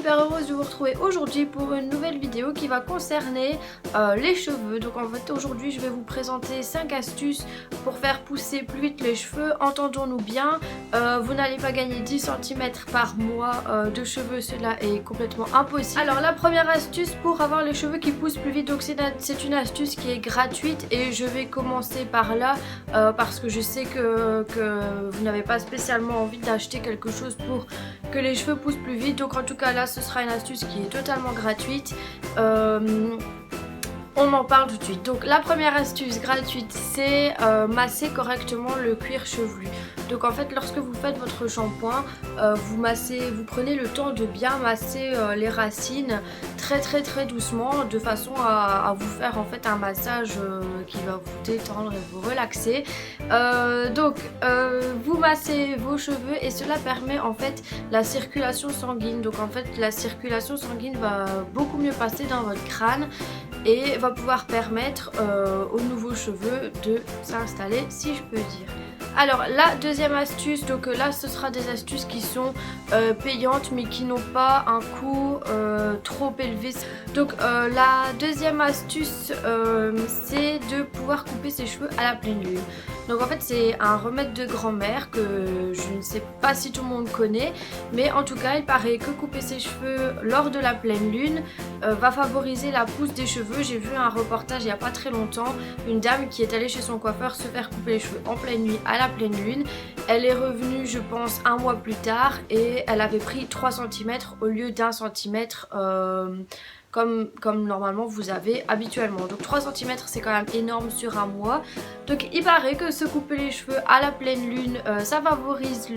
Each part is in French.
super heureuse de vous retrouver aujourd'hui pour une nouvelle vidéo qui va concerner les cheveux. Donc en fait aujourd'hui je vais vous présenter 5 astuces pour faire pousser plus vite les cheveux. Entendons-nous bien, vous n'allez pas gagner 10 cm par mois de cheveux, cela est complètement impossible. Alors la première astuce pour avoir les cheveux qui poussent plus vite, donc c'est une astuce qui est gratuite et je vais commencer par là parce que je sais que vous n'avez pas spécialement envie d'acheter quelque chose pour que les cheveux poussent plus vite. Donc en tout cas là ce sera une astuce qui est totalement gratuite. On en parle tout de suite. Donc la première astuce gratuite, c'est masser correctement le cuir chevelu. Donc en fait lorsque vous faites votre shampoing, vous prenez le temps de bien masser les racines très doucement, de façon à vous faire en fait un massage qui va vous détendre et vous relaxer. Vous massez vos cheveux et cela permet en fait la circulation sanguine. Donc en fait la circulation sanguine va beaucoup mieux passer dans votre crâne et va pouvoir permettre aux nouveaux cheveux de s'installer, si je peux dire. Alors la deuxième astuce, donc là ce sera des astuces qui sont payantes mais qui n'ont pas un coût trop élevé. Donc la deuxième astuce c'est de pouvoir couper ses cheveux à la pleine lune. Donc en fait c'est un remède de grand-mère que je ne sais pas si tout le monde connaît, mais en tout cas il paraît que couper ses cheveux lors de la pleine lune va favoriser la pousse des cheveux. J'ai vu un reportage il n'y a pas très longtemps, une dame qui est allée chez son coiffeur se faire couper les cheveux en pleine nuit à la pleine lune. Elle est revenue je pense un mois plus tard et elle avait pris 3 cm au lieu d'1 cm comme normalement vous avez habituellement. Donc 3 cm c'est quand même énorme sur un mois. Donc il paraît que se couper les cheveux à la pleine lune ça favorise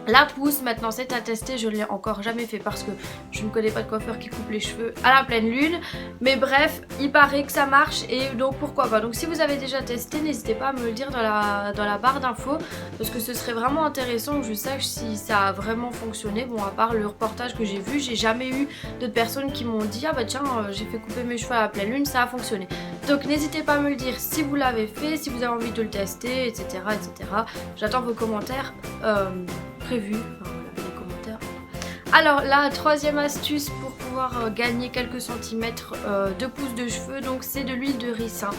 la pousse. Maintenant c'est à tester, je ne l'ai encore jamais fait parce que je ne connais pas de coiffeur qui coupe les cheveux à la pleine lune. Mais bref, il paraît que ça marche et donc pourquoi pas. Donc si vous avez déjà testé, n'hésitez pas à me le dire dans la barre d'infos parce que ce serait vraiment intéressant que je sache si ça a vraiment fonctionné. Bon, à part le reportage que j'ai vu, j'ai jamais eu d'autres personnes qui m'ont dit ah bah tiens j'ai fait couper mes cheveux à la pleine lune, ça a fonctionné. Donc n'hésitez pas à me le dire si vous l'avez fait, si vous avez envie de le tester, etc. J'attends vos commentaires prévus. Enfin, voilà, les commentaires. Alors la troisième astuce pour pouvoir gagner quelques centimètres de pousse de cheveux, donc c'est de l'huile de ricin.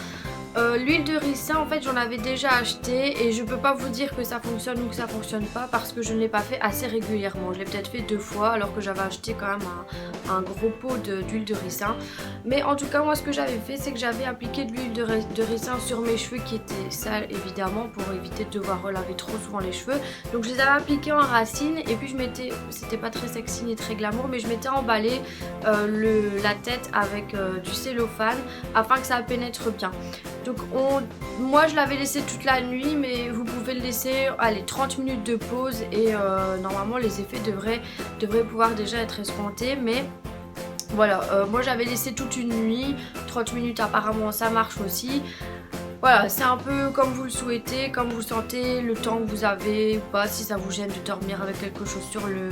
L'huile de ricin en fait j'en avais déjà acheté et je peux pas vous dire que ça fonctionne ou que ça fonctionne pas parce que je ne l'ai pas fait assez régulièrement. Je l'ai peut-être fait 2 fois alors que j'avais acheté quand même un gros pot d'huile de ricin. Mais en tout cas moi ce que j'avais fait c'est que j'avais appliqué de l'huile de ricin sur mes cheveux qui étaient sales évidemment pour éviter de devoir relaver trop souvent les cheveux. Donc je les avais appliqués en racines et puis je mettais, c'était pas très sexy ni très glamour, mais je m'étais emballé la tête avec du cellophane afin que ça pénètre bien. Donc moi je l'avais laissé toute la nuit mais vous pouvez le laisser allez 30 minutes de pause et normalement les effets devraient pouvoir déjà être escomptés. Mais voilà, moi j'avais laissé toute une nuit, 30 minutes apparemment ça marche aussi. Voilà, c'est un peu comme vous le souhaitez, comme vous sentez, le temps que vous avez ou pas, si ça vous gêne de dormir avec quelque chose sur le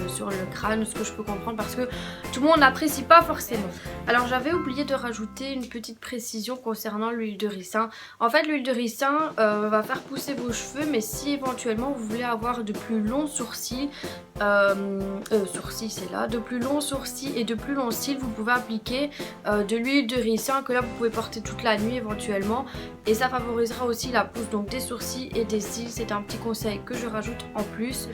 crâne, ce que je peux comprendre parce que tout le monde n'apprécie pas forcément. Alors j'avais oublié de rajouter une petite précision concernant l'huile de ricin. En fait l'huile de ricin va faire pousser vos cheveux, mais si éventuellement vous voulez avoir de plus longs sourcils, c'est là, de plus longs sourcils et de plus longs cils, vous pouvez appliquer de l'huile de ricin que là vous pouvez porter toute la nuit éventuellement et ça favorisera aussi la pousse donc des sourcils et des cils. C'est un petit conseil que je rajoute en plus.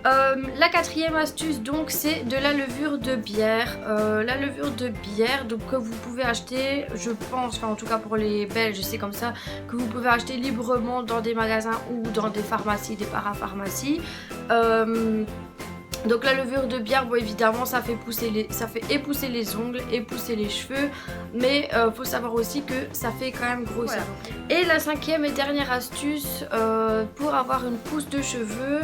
La quatrième astuce donc c'est de la levure de bière. La levure de bière donc que vous pouvez acheter, je pense, enfin en tout cas pour les Belges c'est comme ça, que vous pouvez acheter librement dans des magasins ou dans des pharmacies, des parapharmacies. Donc la levure de bière, bon évidemment ça fait épousser les ongles, épousser les cheveux, mais faut savoir aussi que ça fait quand même grossir. Voilà. Et la cinquième et dernière astuce pour avoir une pousse de cheveux,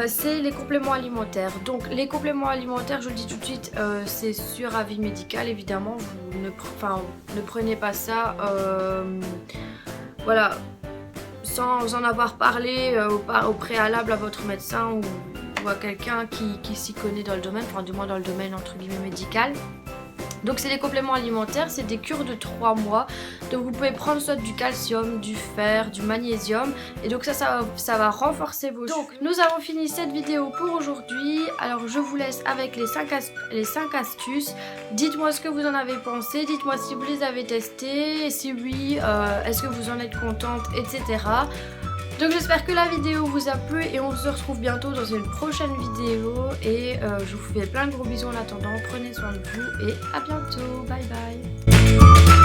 c'est les compléments alimentaires. Donc les compléments alimentaires, je le dis tout de suite, c'est sur avis médical évidemment, vous ne prenez pas ça, voilà, sans en avoir parlé au préalable à votre médecin ou à quelqu'un qui s'y connaît dans le domaine, enfin du moins dans le domaine entre guillemets médical. Donc c'est des compléments alimentaires, c'est des cures de 3 mois. Donc vous pouvez prendre soit du calcium, du fer, du magnésium. Et donc ça va renforcer vos cheveux. Donc nous avons fini cette vidéo pour aujourd'hui. Alors je vous laisse avec les 5 astuces. Dites-moi ce que vous en avez pensé. Dites-moi si vous les avez testées. Et si oui, est-ce que vous en êtes contente, etc. Donc j'espère que la vidéo vous a plu et on se retrouve bientôt dans une prochaine vidéo et je vous fais plein de gros bisous en attendant, prenez soin de vous et à bientôt, bye bye.